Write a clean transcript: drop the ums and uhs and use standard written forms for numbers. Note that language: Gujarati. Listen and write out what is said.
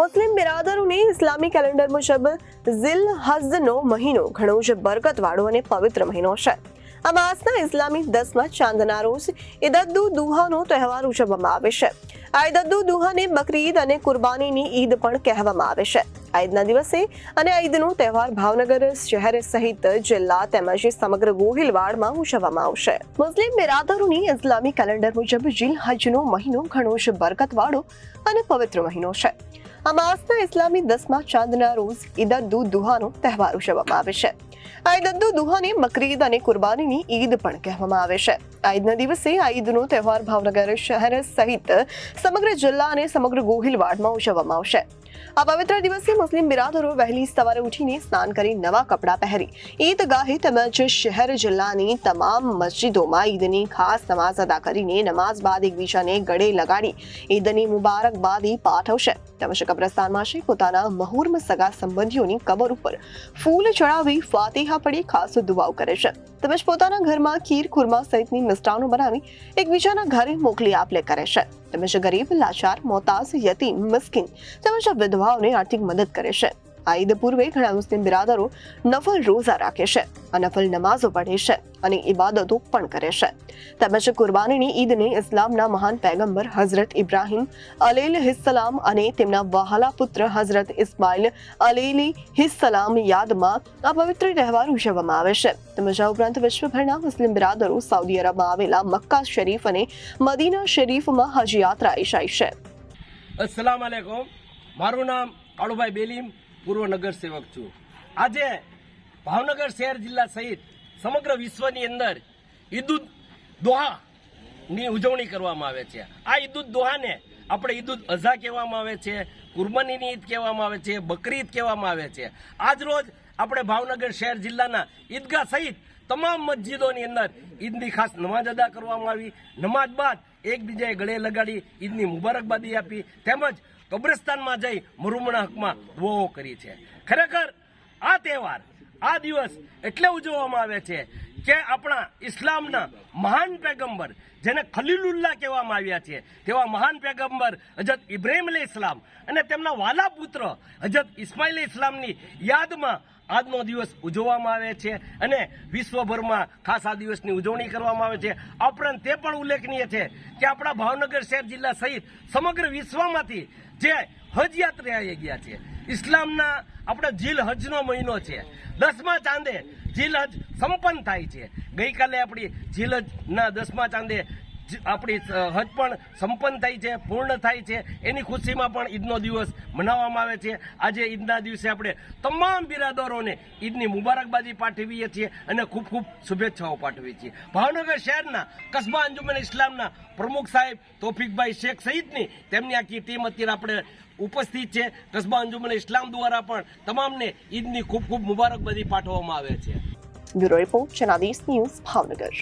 મુસ્લિમ બિરાદરોને ઇસ્લામી કેલેન્ડર મુજબ ઝિલ હજનો મહિનો ઘણો જ બરકતવાળો અને પવિત્ર મહિનો છે. આ માસના ઇસ્લામી 10મા ચાંદના રોજ ઈદ-ઉદ-દુહાનો તહેવાર ઉજવવામાં આવે છે. આ ઈદ-ઉદ-દુહાને બકરી ઈદ અને કુરબાનીની ઈદ પણ કહેવામાં આવે છે. આ ઈદના દિવસે અને આ ઈદનો તહેવાર ભાવનગર શહેર સહિત જિલ્લા તેમજ સમગ્ર ગોહિલવાડમાં ઉજવવામાં આવશે. મુસ્લિમ બિરાદરોની ઇસ્લામી કેલેન્ડર મુજબ ઝિલ હજનો મહિનો ઘણો જ બરકતવાળો અને પવિત્ર મહિનો છે. આ માસના ઇસ્લામી 10મા ચાંદના રોજ ઈદ-ઉદ-દુહાનો તહેવાર ઉજવવામાં આવે છે. આ ઈદ-ઉદ-દુહાને બકરી ઈદ અને કુરબાનીની ઈદ પણ કહેવામાં આવે છે. આ ઈદના દિવસે આ ઈદનો તહેવાર ભાવનગર શહેર સહિત સમગ્ર જિલ્લા અને સમગ્ર ગોહિલવાડમાં ઉજવવામાં આવશે. આ પવિત્ર દિવસે મુસ્લિમ બિરાદરો વહેલી સવારે ઉઠીને સ્નાન કરી નવા કપડાં પહેરી ઈદગાહે તેમજ શહેર જિલ્લાની તમામ મસ્જિદોમાં ઈદની ખાસ નમાઝ અદા કરીને નમાઝ બાદ એકબીજાને ગળે લગાડી ઈદની મુબારકબાદી પાઠવશે. તેમજ કબ્રસ્તાનમાં જઈ પોતાના મહુર્મ સગા સંબંધીઓની કબર ઉપર ફૂલ ચડાવી ફાતિહા પડી ખાસ દુઆઓ કરે છે. તેમજ પોતાના ઘરમાં ખીર ખુરમા સહિતની મિષ્ટાનો બનાવી એકબીજાના ઘરે મોકલી આપલે કરે છે. તેમજ ગરીબ, લાચાર, મોતાજ, યતીમ, મિસ્કીન તેમજ વિધવાઓને આર્થિક મદદ કરે છે. આ ઈદ પૂર્વે ઘણા મુસ્લિમ બિરાદરો નફલ રોઝા રાખે છે, નફલ નમાઝો પઢે છે અને ઇબાદતો પણ કરે છે. તેમજ કુરબાનીની ઈદને ઇસ્લામના મહાન પૈગંબર હઝરત ઇબ્રાહિમ અલૈહિસ્સલામ અને તેમના વહાલા પુત્ર હઝરત ઇસ્માઇલ અલૈહિસ્સલામ યાદમાં આ પવિત્ર તહેવાર ઉજવવામાં આવે છે. તેમજ આ ઉપરાંત વિશ્વભરના મુસ્લિમ બિરાદરો સાઉદી અરબમાં આવેલા મક્કા શરીફ અને મદીના શરીફમાં હજ યાત્રાએ જાય છે. અસ્સલામ વાલેકુમ. મારું નામ કાળુભાઈ બેલીમ, પૂર્વ નગર સેવક છું. આજે ભાવનગર શહેર જિલ્લા સહિત સમગ્ર વિશ્વની અંદર ઈદ-ઉદ દુહાની ઉજવણી કરવામાં આવે છે. આ ઈદ-ઉદ દુહાને આપણે ઈદ-ઉદ અઝા કહેવામાં આવે છે, કુરબાનીની ઈદ કહેવામાં આવે છે, બકરી ઈદ કહેવામાં આવે છે. આજ રોજ આપણે ભાવનગર શહેર જિલ્લાના ઈદગાહ સહિત તમામ મસ્જિદોની અંદર ઈદની ખાસ નમાઝ અદા કરવામાં આવી. નમાઝ બાદ એકબીજાએ ગળે લગાડી ઈદની મુબારકબાદી આપી તેમજ કબ્રસ્તાનમાં જઈ મરુમના હકમાં દુઆઓ કરી છે. ખરેખર આ તહેવાર, આ દિવસ એટલે ઉજવવામાં આવે છે કે આપણા ઇસ્લામના મહાન પૈગંબર, જેને ખલીલુલ્લાહ કહેવામાં આવ્યા છે, તેવા મહાન પૈગંબર હજરત ઇબ્રાહિમ અલૈહિસ્સલામ અને તેમના વાલા પુત્ર હજરત ઇસ્માઇલ અલૈહિસ્સલામની યાદમાં આજનો દિવસ ઉજવવામાં આવે છે અને વિશ્વભરમાં ખાસ આ દિવસની ઉજવણી કરવામાં આવે છે. આ ઉપરાંત તે પણ ઉલ્લેખનીય છે કે આપણા ભાવનગર શહેર જિલ્લા સહિત સમગ્ર વિશ્વમાંથી જે હજ યાત્રાએ ગયા છે, ઇસ્લામના આપણા ઝિલ હજનો મહિનો છે, 10મા ચાંદે ઝિલ હજ સંપન્ન થાય છે. ગઈકાલે આપણી ઝિલ હજના 10મા ચાંદે આપણી હજ પણ સંપન્ન થાય છે, પૂર્ણ થાય છે. એની ખુશીમાં પણ ઈદનો દિવસ મનાવવામાં આવે છે. આજે ઈદના દિવસે આપણે તમામ બિરાદરોને ઈદની મુબારકબાદી પાઠવીએ છીએ અને ખૂબ ખૂબ શુભેચ્છાઓ પાઠવીએ છીએ. ભાવનગર શહેરના કસ્બા અંજુમન ઇસ્લામના પ્રમુખ સાહેબ તોફિકભાઈ શેખ સહિતની તેમની આખી ટીમ અત્યારે આપણે ઉપસ્થિત છે. કસ્બા અંજુમન ઇસ્લામ દ્વારા પણ તમામને ઈદની ખૂબ ખૂબ મુબારકબાદી પાઠવવામાં આવે છે. Bureau report, Janadesh news, Bhavnagar.